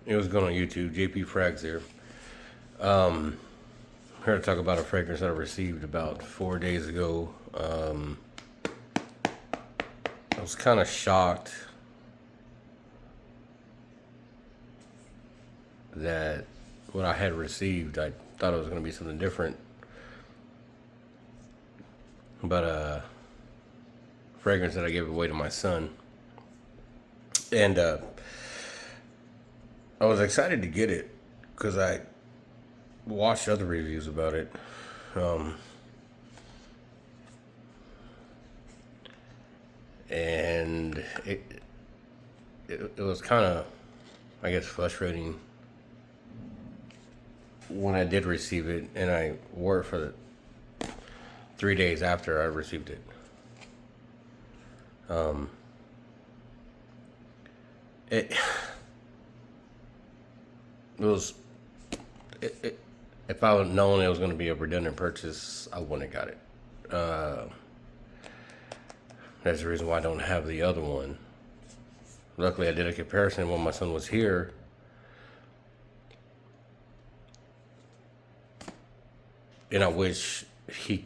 It was going on YouTube. JP Frags here. Here to talk about a fragrance that I received about 4 days ago. I was kind of shocked that what I had received, I thought it was going to be something different. But fragrance that I gave away to my son. And I was excited to get it because I watched other reviews about it. And it was kind of, I guess, frustrating when I did receive it, and I wore it for the 3 days after I received it. It was, if I would known it was going to be a redundant purchase, I wouldn't have got it. That's the reason why I don't have the other one. Luckily, I did a comparison when my son was here. And I wish he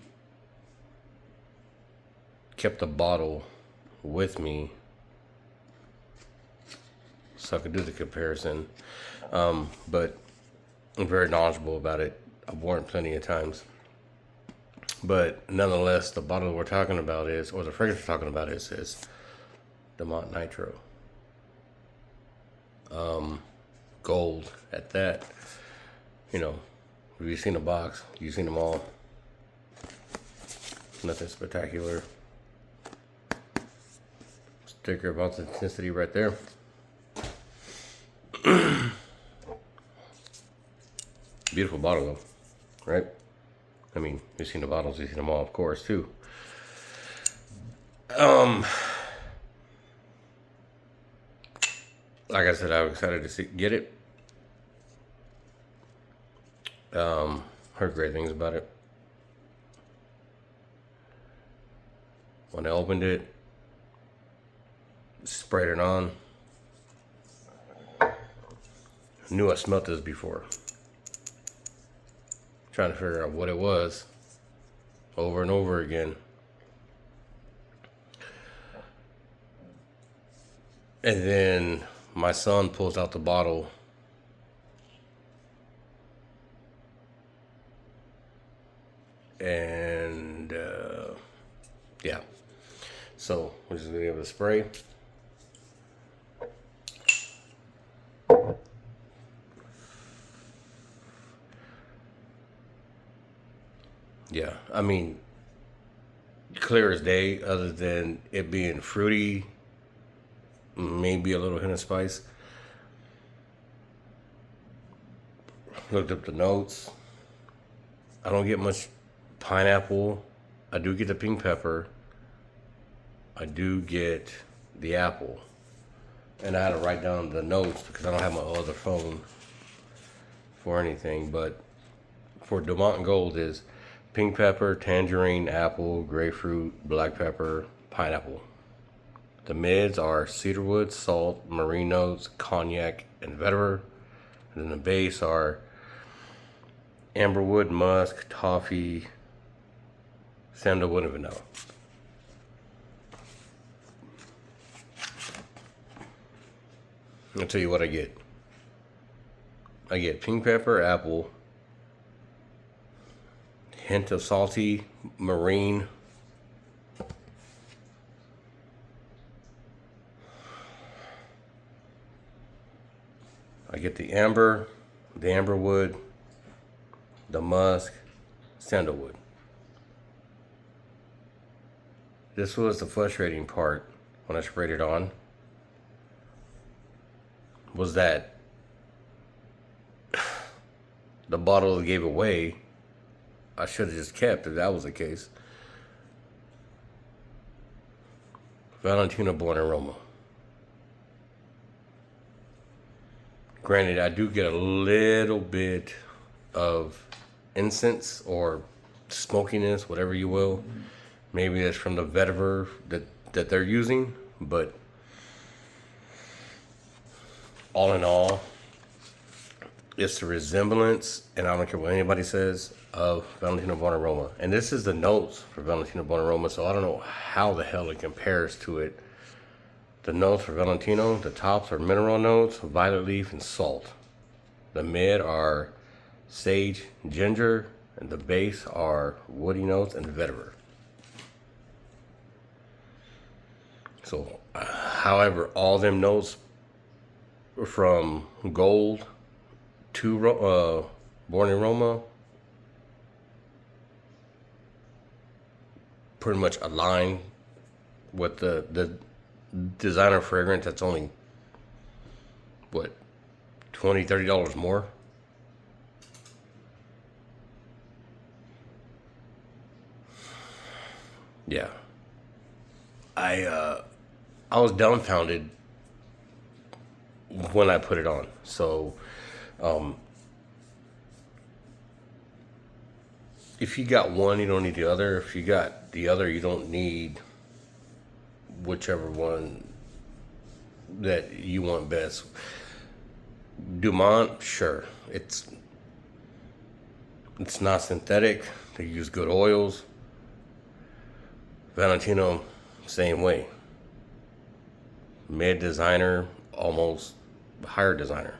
kept the bottle with me so I could do the comparison. But I'm very knowledgeable about it. I've worn it plenty of times. But nonetheless, the bottle we're talking about is, or the fragrance we're talking about is Dumont Nitro. Gold at that. You know, if you've seen the box, you've seen them all. Nothing spectacular. Sticker of authenticity right there. Beautiful bottle though, right? I mean, you've seen the bottles, you've seen them all, of course, too. Like I said, I was excited to get it. Heard great things about it. When I opened it, sprayed it on, knew I smelled this before. Trying to figure out what it was over and over again. And then my son pulls out the bottle and yeah. So we're just gonna give it a spray. Yeah, I mean, clear as day, other than it being fruity, maybe a little hint of spice. Looked up the notes. I don't get much pineapple. I do get the pink pepper. I do get the apple. And I had to write down the notes because I don't have my other phone for anything. But for Dumont Gold is pink pepper, tangerine, apple, grapefruit, black pepper, pineapple. The mids are cedarwood, salt, marine notes, cognac, and vetiver. And then the base are amberwood, musk, toffee, sandalwood, and vanilla. I'll tell you what I get. I get pink pepper, apple, hint of salty, marine, I get the amberwood, the musk, sandalwood. This was the frustrating part when I sprayed it on, was that the bottle it gave away, I should have just kept if that was the case. Valentina Born Aroma. Granted, I do get a little bit of incense or smokiness, whatever you will. Maybe that's from the vetiver that they're using, but all in all, It's the resemblance, and I don't care what anybody says, of Valentino Buonarroma. And this is the notes for Valentino Buonarroma, so I don't know how the hell it compares to it. The notes for Valentino, the tops are mineral notes, violet leaf, and salt. The mid are sage, ginger, and the base are woody notes and vetiver. So, however, all them notes from gold to Buonarroma pretty much align with the designer fragrance that's only, what, $20-$30 more. Yeah, I was dumbfounded when I put it on. So if you got one, you don't need the other. If you got the other, you don't need whichever one that you want best. Dumont, sure, it's not synthetic. They use good oils. Valentino, same way. Mid designer, almost higher designer.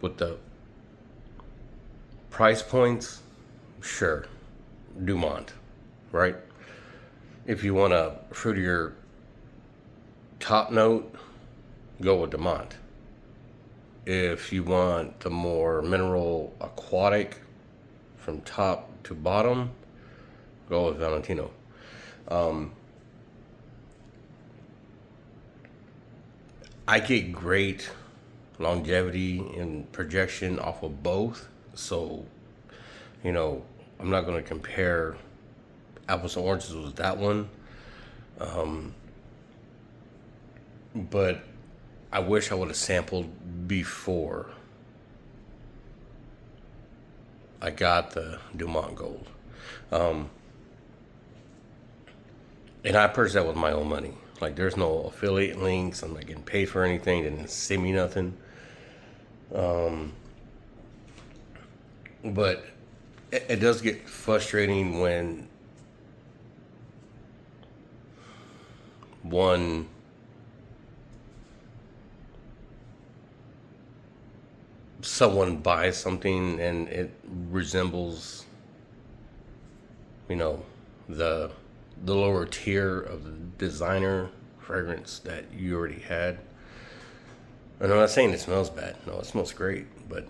With the price points, sure, Dumont, right? If you want a fruitier top note, go with Dumont. If you want the more mineral aquatic from top to bottom, go with Valentino. I get great longevity and projection off of both, so I'm not going to compare apples and oranges with that one. But I wish I would have sampled before I got the Dumont Gold. And I purchased that with my own money. Like, there's no affiliate links. I'm not getting paid for anything. They didn't send me nothing. But it does get frustrating when someone buys something and it resembles, the lower tier of the designer fragrance that you already had. And I'm not saying it smells bad. No, it smells great. But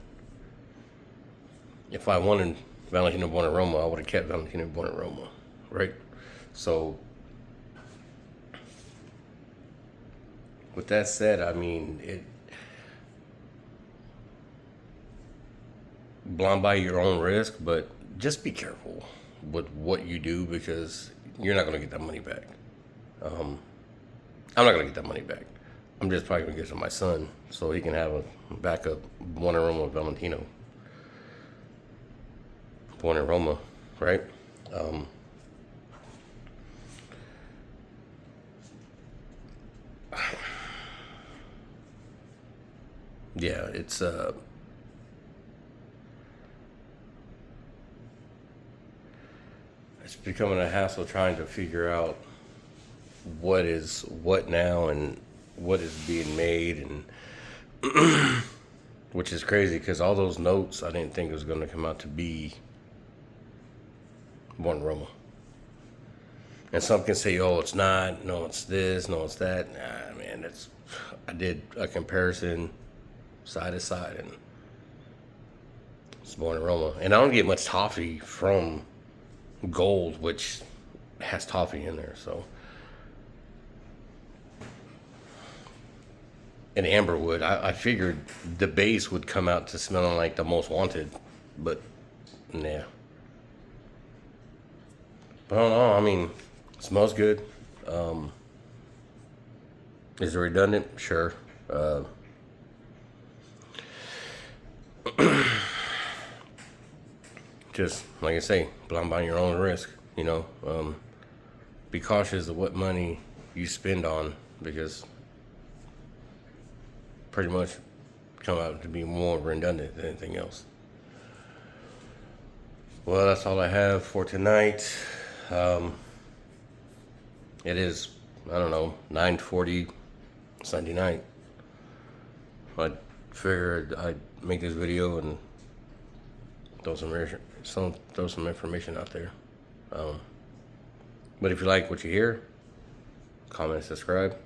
if I wanted Valentino Buonarroma, I would have kept Valentino Buonarroma, right? So, with that said, I mean, blind buy your own risk, but just be careful with what you do, because you're not going to get that money back. I'm not going to get that money back. I'm just probably going to give it to my son so he can have a backup Buonarroma Valentino. Buonarroma, right? Yeah, it's becoming a hassle trying to figure out what is what now and what is being made, and which is crazy because all those notes I didn't think it was going to come out to be Buonarroma. And some can say, oh, it's not, no, it's this, no, it's that. Nah, man, I did a comparison side to side, and it's Buonarroma. And I don't get much toffee from Gold, which has toffee in there, so. And amberwood, I figured the base would come out to smelling like the Most Wanted, but yeah. But I don't know, I mean, it smells good. Is it redundant? Sure. Just like I say, blind buying your own risk. Be cautious of what money you spend on, because pretty much come out to be more redundant than anything else. Well, that's all I have for tonight. It is, I don't know, 9:40 Sunday night. I figured I'd make this video and throw some information out there. But if you like what you hear, comment, subscribe.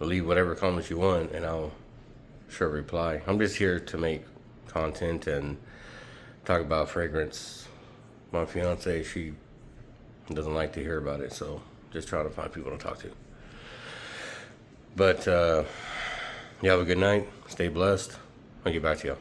Leave whatever comments you want, and I'll sure reply. I'm just here to make content and talk about fragrance. My fiance, she doesn't like to hear about it, so just trying to find people to talk to. But you have a good night. Stay blessed. I'll get back to y'all.